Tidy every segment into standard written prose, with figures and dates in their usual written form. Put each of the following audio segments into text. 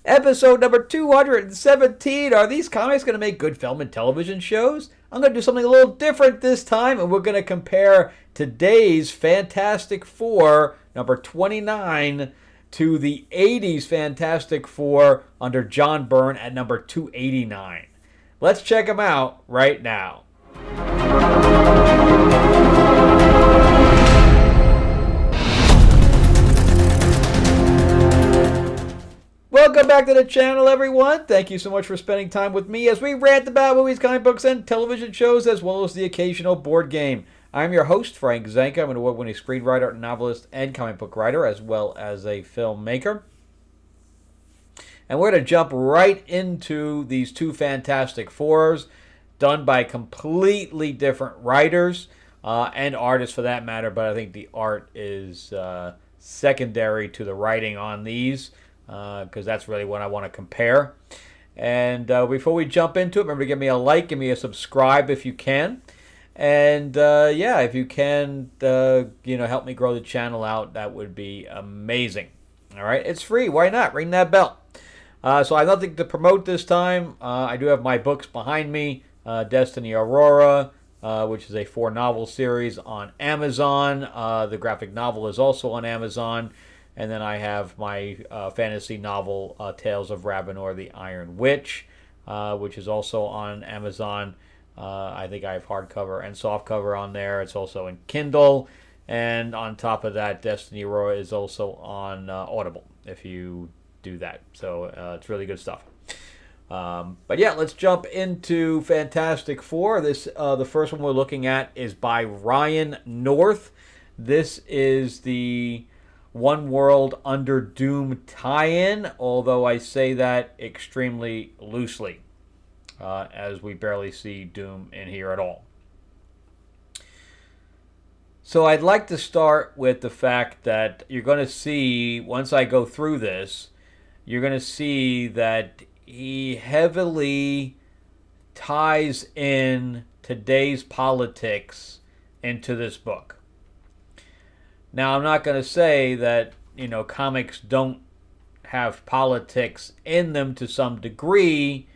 Episode number 217. Are these comics going to make good film and television shows? I'm going to do something a little different this time, and we're going to compare today's Fantastic Four, number 29, to the 80s Fantastic Four under John Byrne at number 289. Let's check them out right now. Welcome back to the channel, everyone. Thank you so much for spending time with me as we rant about movies, comic books, and television shows, as well as the occasional board game. I'm your host, Frank Zanca. I'm an award-winning screenwriter, novelist, and comic book writer, as well as a filmmaker. And we're going to jump right into these two Fantastic Fours, done by completely different writers and artists for that matter, but I think the art is secondary to the writing on these, because that's really what I want to compare. And before we jump into it, remember to give me a like, give me a subscribe if you can. And yeah, if you can, help me grow the channel out, that would be amazing. All right, it's free. Why not? Ring that bell. So I have nothing to promote this time. I do have my books behind me. Destiny Aurora, which is a 4-novel series on Amazon. The graphic novel is also on Amazon. And then I have my fantasy novel, Tales of Ravenor the Iron Witch, which is also on Amazon. I think I have hardcover and softcover on there. It's also in Kindle. And on top of that, Destiny Aurora is also on Audible, if you do that. So it's really good stuff. But yeah, let's jump into Fantastic Four. The first one we're looking at is by Ryan North. This is the One World Under Doom tie-in, although I say that extremely loosely, as we barely see Doom in here at all. So I'd like to start with the fact that you're going to see, once I go through this, you're going to see that he heavily ties in today's politics into this book. Now, I'm not going to say that, comics don't have politics in them to some degree,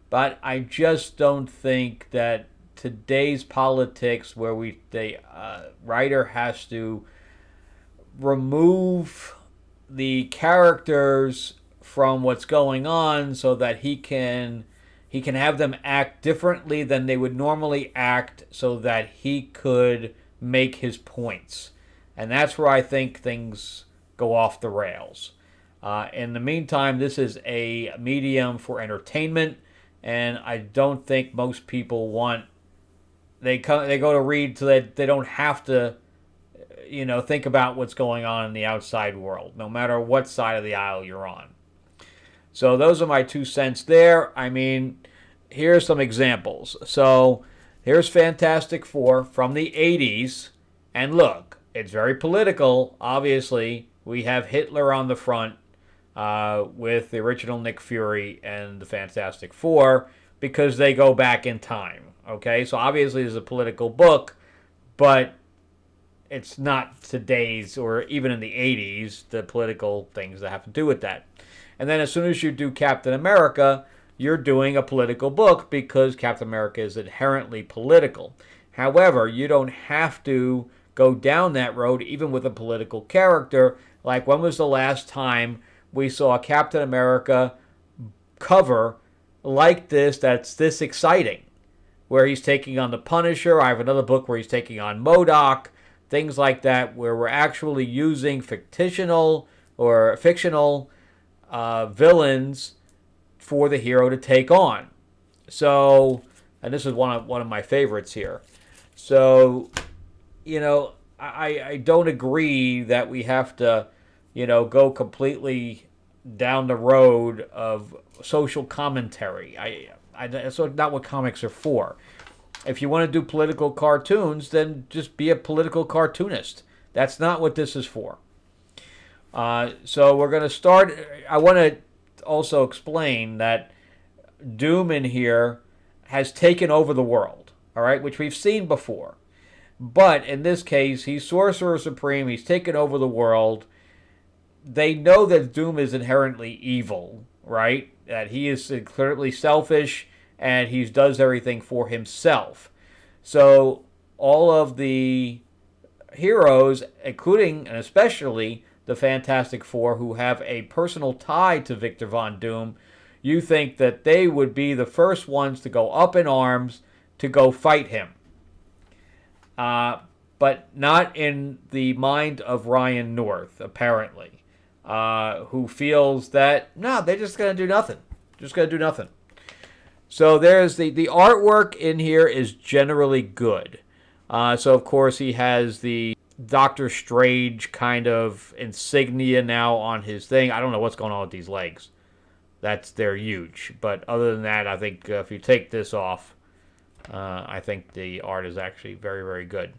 but I just don't think that today's politics, where the writer has to remove the characters from what's going on so that he can have them act differently than they would normally act so that he could make his points. And that's where I think things go off the rails. In the meantime, this is a medium for entertainment, and I don't think most people they go to read so that they don't have to, think about what's going on in the outside world, no matter what side of the aisle you're on. So those are my 2 cents there. I mean, here's some examples. So here's Fantastic Four from the 80s, and look, it's very political. Obviously, we have Hitler on the front with the original Nick Fury and the Fantastic Four because they go back in time. Okay, so obviously it's a political book, but it's not today's or even in the 80s, the political things that have to do with that. And then as soon as you do Captain America, you're doing a political book because Captain America is inherently political. However, you don't have to go down that road even with a political character. Like, when was the last time we saw a Captain America cover like this that's this exciting, where he's taking on the Punisher? I have another book where he's taking on MODOK, things like that, where we're actually using fictional villains for the hero to take on. So, and this is one of my favorites here. So, I don't agree that we have to, go completely down the road of social commentary. That's not what comics are for. If you want to do political cartoons, then just be a political cartoonist. That's not what this is for. So we're going to start. I want to also explain that Doom in here has taken over the world, all right, which we've seen before. But in this case, he's Sorcerer Supreme. He's taken over the world. They know that Doom is inherently evil, right? That he is incredibly selfish and he does everything for himself. So all of the heroes, including and especially the Fantastic Four, who have a personal tie to Victor Von Doom, you think that they would be the first ones to go up in arms to go fight him. But not in the mind of Ryan North, apparently, who feels that, no, they're just going to do nothing. Just going to do nothing. So there's the artwork in here is generally good. So, of course, he has the Doctor Strange kind of insignia now on his thing. I don't know what's going on with these legs. They're huge. But other than that, I think if you take this off, I think the art is actually very, very good.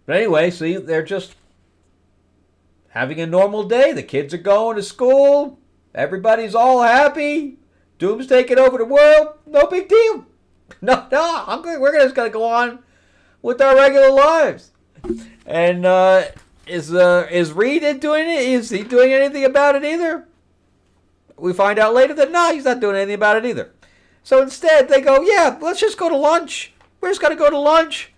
But anyway, see, they're just having a normal day. The kids are going to school. Everybody's all happy. Doom's taking over the world. No big deal. No, we're just going to go on with our regular lives. And is Reed doing it? Is he doing anything about it either? We find out later that no, he's not doing anything about it either. So instead, they go, yeah, let's just go to lunch. We're just going to go to lunch.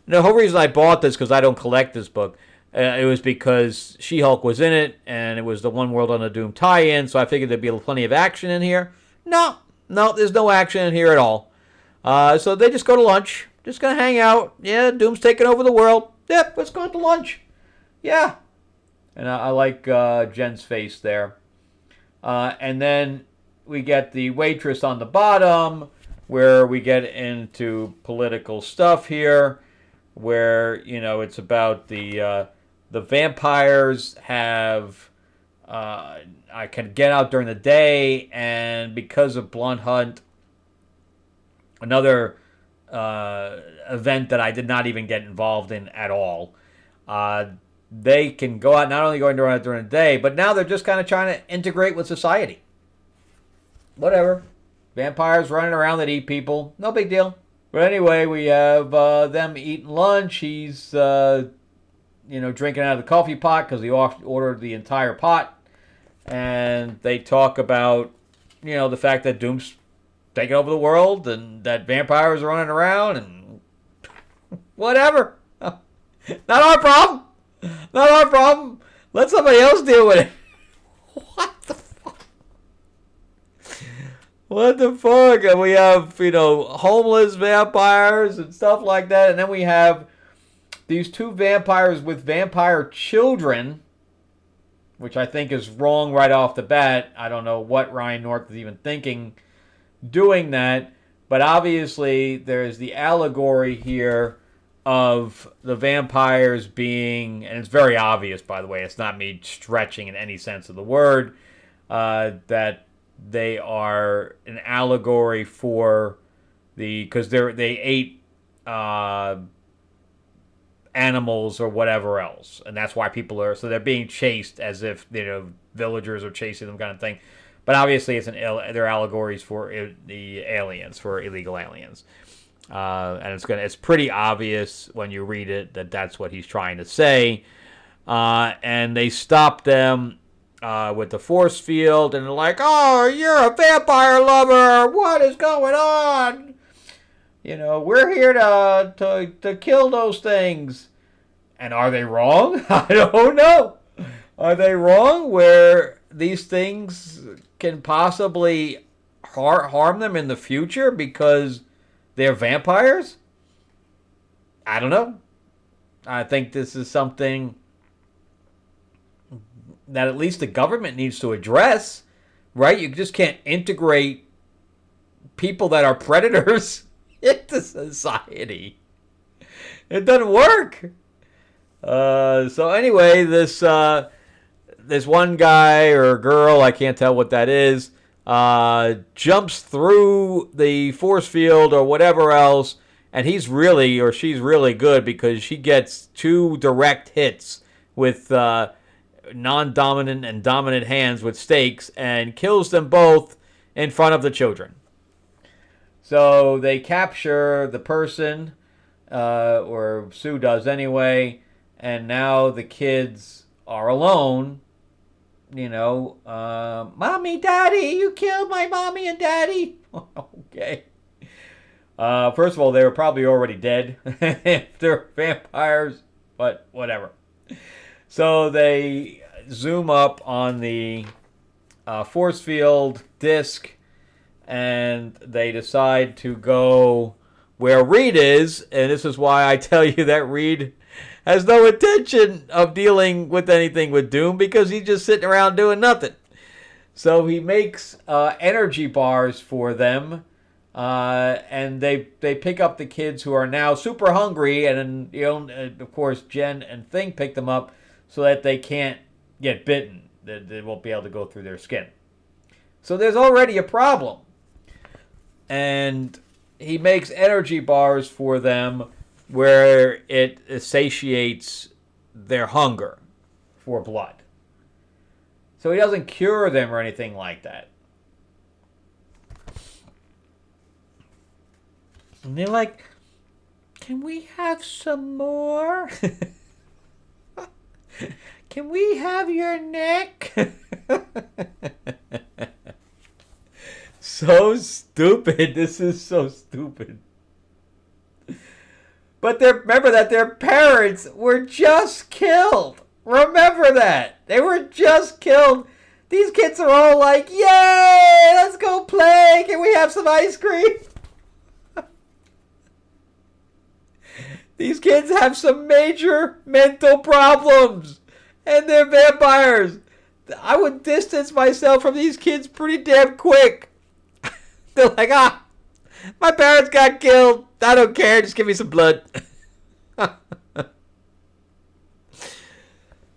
And the whole reason I bought this, because I don't collect this book, it was because She-Hulk was in it, and it was the One World on the Doom tie-in, so I figured there'd be plenty of action in here. No, there's no action in here at all. So they just go to lunch. Just going to hang out. Yeah, Doom's taking over the world. Yep, let's go to lunch. Yeah. And I like Jen's face there. And then we get the waitress on the bottom, where we get into political stuff here, where, it's about the vampires have... I can get out during the day, and because of Blunt Hunt, another event that I did not even get involved in at all, they can go out, not only going around during the day, but now they're just kind of trying to integrate with society. Whatever. Vampires running around that eat people. No big deal. But anyway, we have them eating lunch. He's, drinking out of the coffee pot because he ordered the entire pot. And they talk about, the fact that Doom's taking over the world and that vampires are running around and whatever. Not our problem. Not our problem. Let somebody else deal with it. What the fuck? What the fuck? And we have, homeless vampires and stuff like that. And then we have these two vampires with vampire children, which I think is wrong right off the bat. I don't know what Ryan North is even thinking doing that. But obviously, there's the allegory here of the vampires being, and it's very obvious, by the way, it's not me stretching in any sense of the word, that they are an allegory for because they ate animals or whatever else, and that's why people are, so they're being chased as if, villagers are chasing them kind of thing. But obviously, they're allegories for the aliens, for illegal aliens. And it's pretty obvious when you read it that that's what he's trying to say. And they stop them with the force field, and they're like, "Oh, you're a vampire lover! What is going on? We're here to kill those things." And are they wrong? I don't know. Are they wrong where these things can possibly harm them in the future because they're vampires? I don't know. I think this is something that at least the government needs to address, right? You just can't integrate people that are predators into society. It doesn't work. So anyway, this one guy or girl, I can't tell what that is, jumps through the force field or whatever else, and he's really, or she's really good because she gets two direct hits with non-dominant and dominant hands with stakes and kills them both in front of the children. So they capture the person, or Sue does anyway, and now the kids are alone Mommy, Daddy, you killed my mommy and daddy. Okay. First of all, they were probably already dead if they're vampires, but whatever. So they zoom up on the force field disc, and they decide to go where Reed is, and this is why I tell you that Reed has no intention of dealing with anything with Doom, because he's just sitting around doing nothing. So he makes energy bars for them, and they pick up the kids who are now super hungry, and then, of course, Jen and Thing pick them up so that they can't get bitten. They won't be able to go through their skin. So there's already a problem. And he makes energy bars for them where it satiates their hunger for blood. So he doesn't cure them or anything like that. And they're like, can we have some more? Can we have your neck? So stupid. This is so stupid. But remember that their parents were just killed. Remember that. They were just killed. These kids are all like, yay, let's go play. Can we have some ice cream? These kids have some major mental problems. And they're vampires. I would distance myself from these kids pretty damn quick. They're like, my parents got killed. I don't care. Just give me some blood.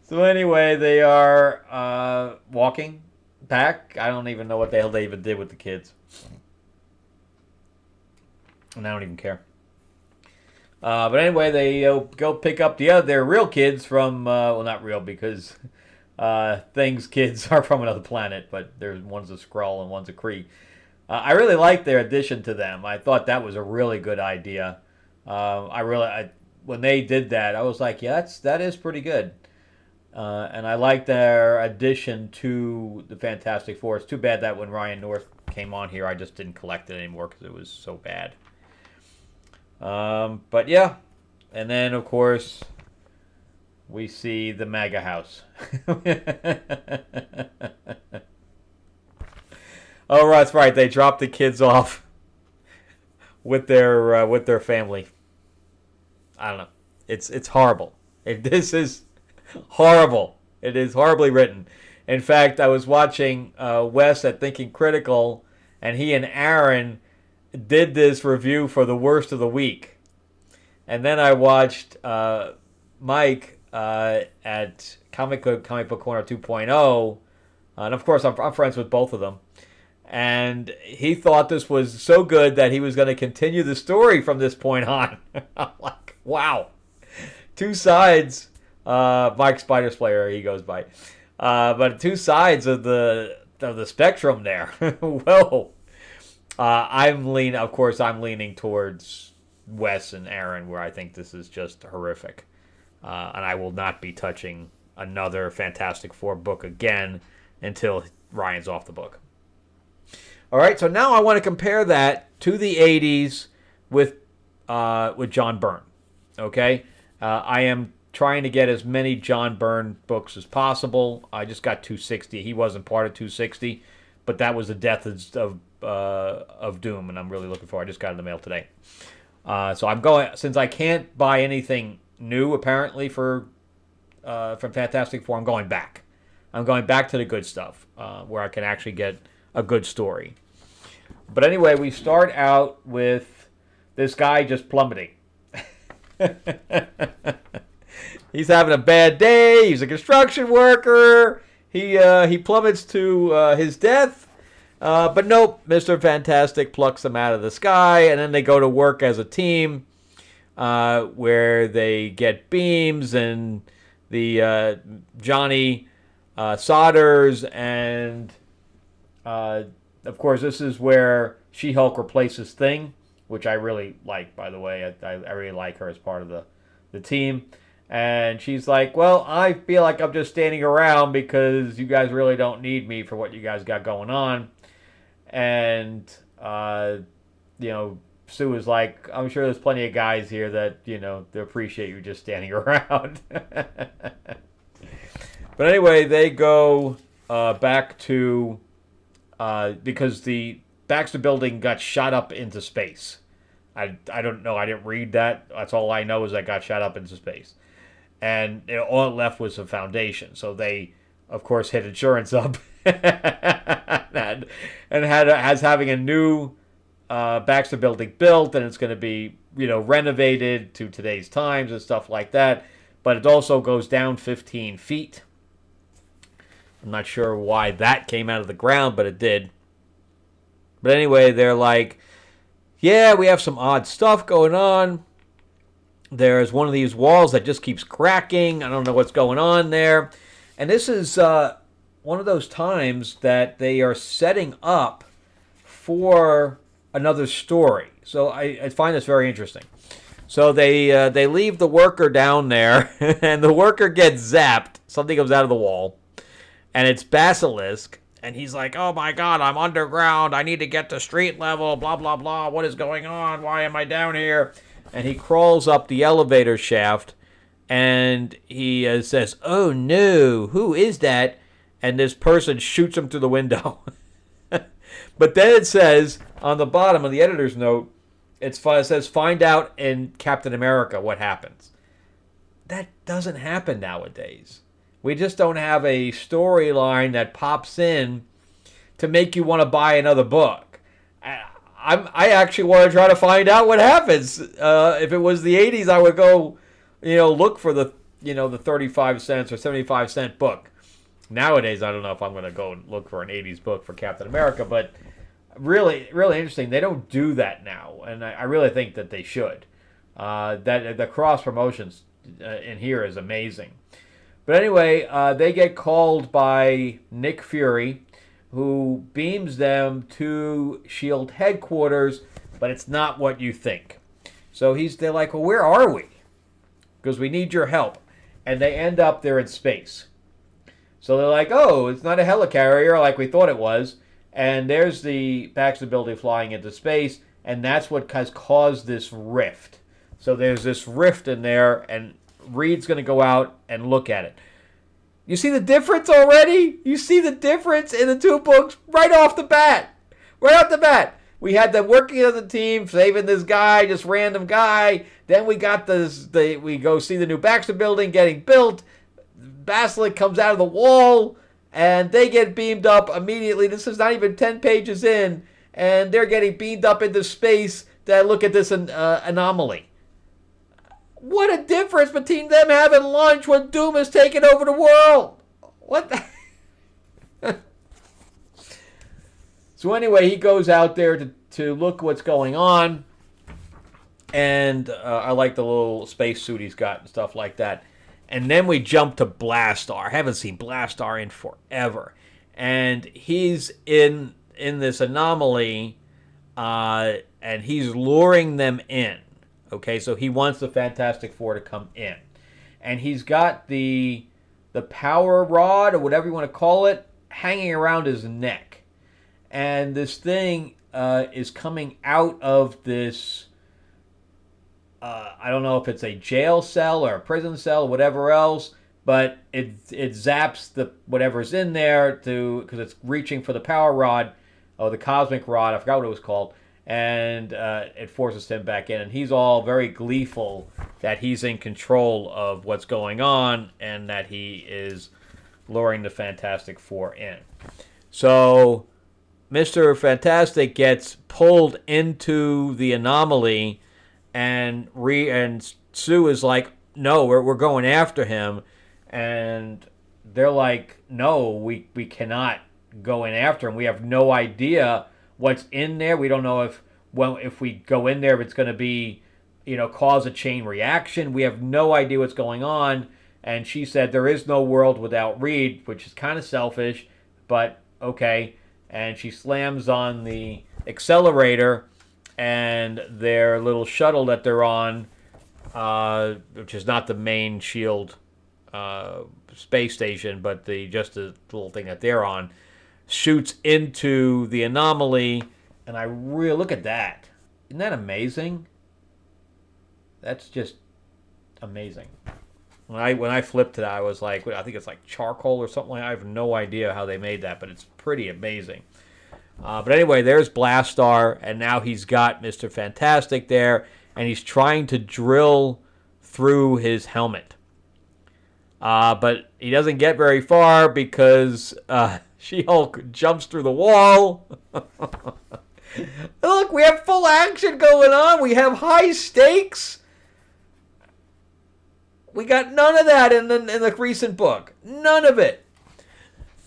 So anyway, they are walking back. I don't even know what the hell they even did with the kids. And I don't even care. But anyway, they go pick up their real kids from, well, not real, because Thing's kids are from another planet, but one's a Skrull and one's a Kree. I really liked their addition to them. I thought that was a really good idea. When they did that, I was like, yeah, that is pretty good. And I liked their addition to the Fantastic Four. It's too bad that when Ryan North came on here, I just didn't collect it anymore because it was so bad. But yeah, and then of course we see the MAGA house. Oh, that's right. They dropped the kids off with their family. I don't know. It's horrible. This is horrible. It is horribly written. In fact, I was watching Wes at Thinking Critical, and he and Aaron did this review for the worst of the week. And then I watched Mike at Comic Book Corner 2.0, and of course I'm friends with both of them. And he thought this was so good that he was going to continue the story from this point on. I'm like, wow. Two sides. Mike Spider Slayer, he goes by. But two sides of the spectrum there. Well, I'm leaning towards Wes and Aaron, where I think this is just horrific. And I will not be touching another Fantastic Four book again until Ryan's off the book. All right, so now I want to compare that to the 80s with John Byrne. Okay, I am trying to get as many John Byrne books as possible. I just got 260. He wasn't part of 260, but that was the death of Doom, and I'm really looking forward. I just got it in the mail today. So I'm going, since I can't buy anything new apparently from Fantastic Four. I'm going back. I'm going back to the good stuff where I can actually get a good story. But anyway, we start out with this guy just plummeting. He's having a bad day. He's a construction worker. He plummets to his death. But nope, Mr. Fantastic plucks him out of the sky, and then they go to work as a team where they get beams, and the Johnny solders, and of course this is where She-Hulk replaces Thing, which I really like, by the way. I really like her as part of the team. And she's like, well, I feel like I'm just standing around because you guys really don't need me for what you guys got going on. And, you know, Sue is like, I'm sure there's plenty of guys here that, you know, they appreciate you just standing around. But anyway, they go back to, because the Baxter building got shot up into space. I don't know. I didn't read that. That's all I know is that got shot up into space. And all it left was a foundation. So they, of course, hit insurance up and has having a new Baxter building built, and it's going to be, you know, renovated to today's times and stuff like that. But it also goes down 15 feet. I'm not sure why that came out of the ground, but it did. But anyway, they're like, yeah, we have some odd stuff going on. There's one of these walls that just keeps cracking. I don't know what's going on there. And this is one of those times that they are setting up for another story. So I find this very interesting. So they leave the worker down there, and the worker gets zapped. Something comes out of the wall, and it's Basilisk. And he's like, oh my God, I'm underground. I need to get to street level, blah, blah, blah. What is going on? Why am I down here? And he crawls up the elevator shaft, and he says, oh no, who is that? And this person shoots him through the window. But then it says, on the bottom of the editor's note, it says, find out in Captain America what happens. That doesn't happen nowadays. We just don't have a storyline that pops in to make you want to buy another book. I actually want to try to find out what happens. If it was the 80s, I would go, you know, look for the 35 cents or 75-cent book. Nowadays, I don't know if I'm going to go and look for an 80s book for Captain America, but really, really interesting. They don't do that now, and I really think that they should. That the cross promotions in here is amazing. But anyway, they get called by Nick Fury, who beams them to S.H.I.E.L.D. headquarters, but it's not what you think. So they're like, well, where are we? Because we need your help. And they end up there in space. So they're like, oh, it's not a helicarrier like we thought it was. And there's the Baxter building flying into space, and that's what has caused this rift. So there's this rift in there, and Reed's going to go out and look at it. You see the difference already? You see the difference in the two books right off the bat. Right off the bat. We had them working as a team, saving this guy, just random guy. Then we got we go see the new Baxter building getting built. Basilisk comes out of the wall, and they get beamed up immediately. This is not even 10 pages in, and they're getting beamed up into space to look at this anomaly. What a difference between them having lunch when Doom is taking over the world. What the... So anyway, he goes out there to look what's going on. And I like the little space suit he's got and stuff like that. And then we jump to Blastar. I haven't seen Blastar in forever. And he's in this anomaly, and he's luring them in. Okay, so he wants the Fantastic Four to come in. And he's got the power rod, or whatever you want to call it, hanging around his neck. And this thing is coming out of this, I don't know if it's a jail cell or a prison cell, or whatever else, but it zaps whatever's in there because it's reaching for the power rod, or the cosmic rod, I forgot what it was called. And it forces him back in. And he's all very gleeful that he's in control of what's going on and that he is luring the Fantastic Four in. So Mr. Fantastic gets pulled into the anomaly, and Sue is like, no, we're going after him. And they're like, no, we cannot go in after him. We have no idea what's in there. We don't know if we go in there, if it's going to be, cause a chain reaction. We have no idea what's going on. And she said there is no world without Reed, which is kind of selfish, but okay. And she slams on the accelerator, and their little shuttle that they're on which is not the main Shield space station, but just the little thing that they're on, shoots into the anomaly, and I really look at that. Isn't that amazing? That's just amazing. When I flipped to that, I was like, I think it's like charcoal or something like that. I have no idea how they made that, but it's pretty amazing. But anyway, there's Blastar, and now he's got Mr. Fantastic there, and he's trying to drill through his helmet. But he doesn't get very far because She-Hulk jumps through the wall. Look, we have full action going on. We have high stakes. We got none of that in the recent book. None of it.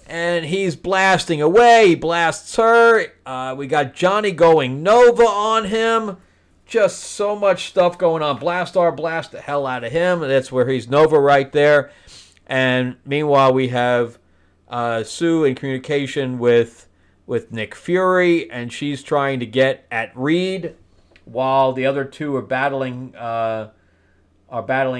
And he's blasting away. He blasts her. We got Johnny going Nova on him. Just so much stuff going on. Blastar blasts the hell out of him. That's where he's Nova right there. And meanwhile, we have Sue in communication with Nick Fury, and she's trying to get at Reed while the other two are battling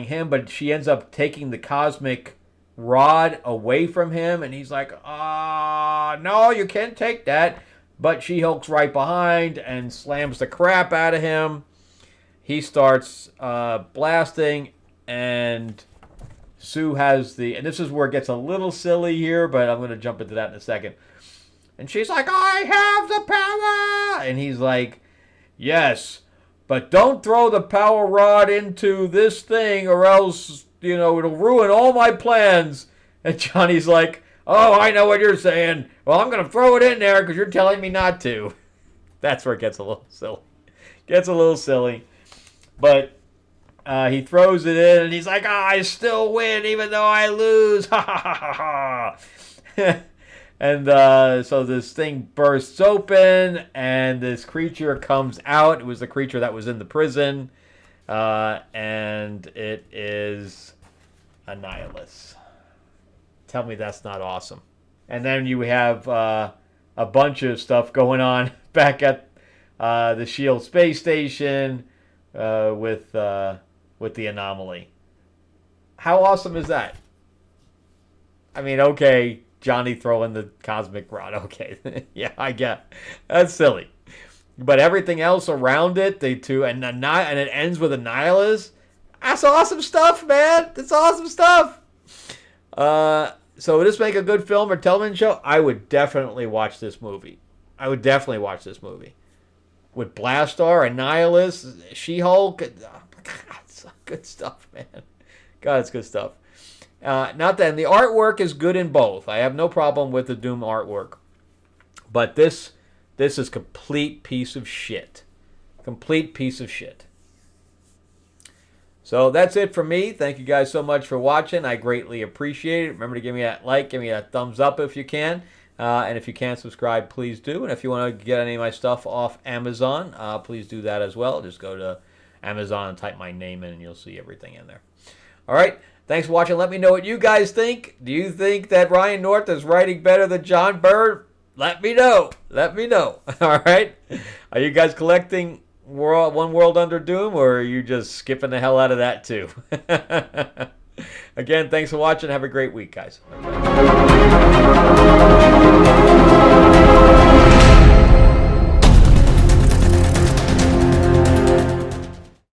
him, but she ends up taking the cosmic rod away from him, and he's like, no, you can't take that. But She-Hulk's right behind and slams the crap out of him. He starts blasting, and Sue has and this is where it gets a little silly here, but I'm going to jump into that in a second. And she's like, I have the power! And he's like, yes, but don't throw the power rod into this thing or else, it'll ruin all my plans. And Johnny's like, oh, I know what you're saying. Well, I'm going to throw it in there because you're telling me not to. That's where it gets a little silly. But he throws it in and he's like, I still win even though I lose. Ha ha ha ha ha. And so this thing bursts open, and this creature comes out. It was the creature that was in the prison, and it is Annihilus. Tell me that's not awesome. And then you have a bunch of stuff going on back at the SHIELD space station with the anomaly. How awesome is that? I mean, okay, Johnny throwing the cosmic rod. Okay, yeah, I get that's silly, but everything else around it, and it ends with Annihilus. That's awesome stuff, man. That's awesome stuff. So would this make a good film or television show? I would definitely watch this movie. With Blastar, Annihilus, She-Hulk. God, it's good stuff, man. God, it's good stuff. Not that, and the artwork is good in both. I have no problem with the Doom artwork, but this is complete piece of shit. Complete piece of shit. So that's it for me. Thank you guys so much for watching. I greatly appreciate it. Remember to give me that like, give me that thumbs up if you can, and if you can't subscribe, please do. And if you want to get any of my stuff off Amazon, please do that as well. Just go to Amazon and type my name in, and you'll see everything in there. All right. Thanks for watching. Let me know what you guys think. Do you think that Ryan North is writing better than John Byrne? Let me know. All right? Are you guys collecting One World Under Doom, or are you just skipping the hell out of that too? Again, thanks for watching. Have a great week, guys.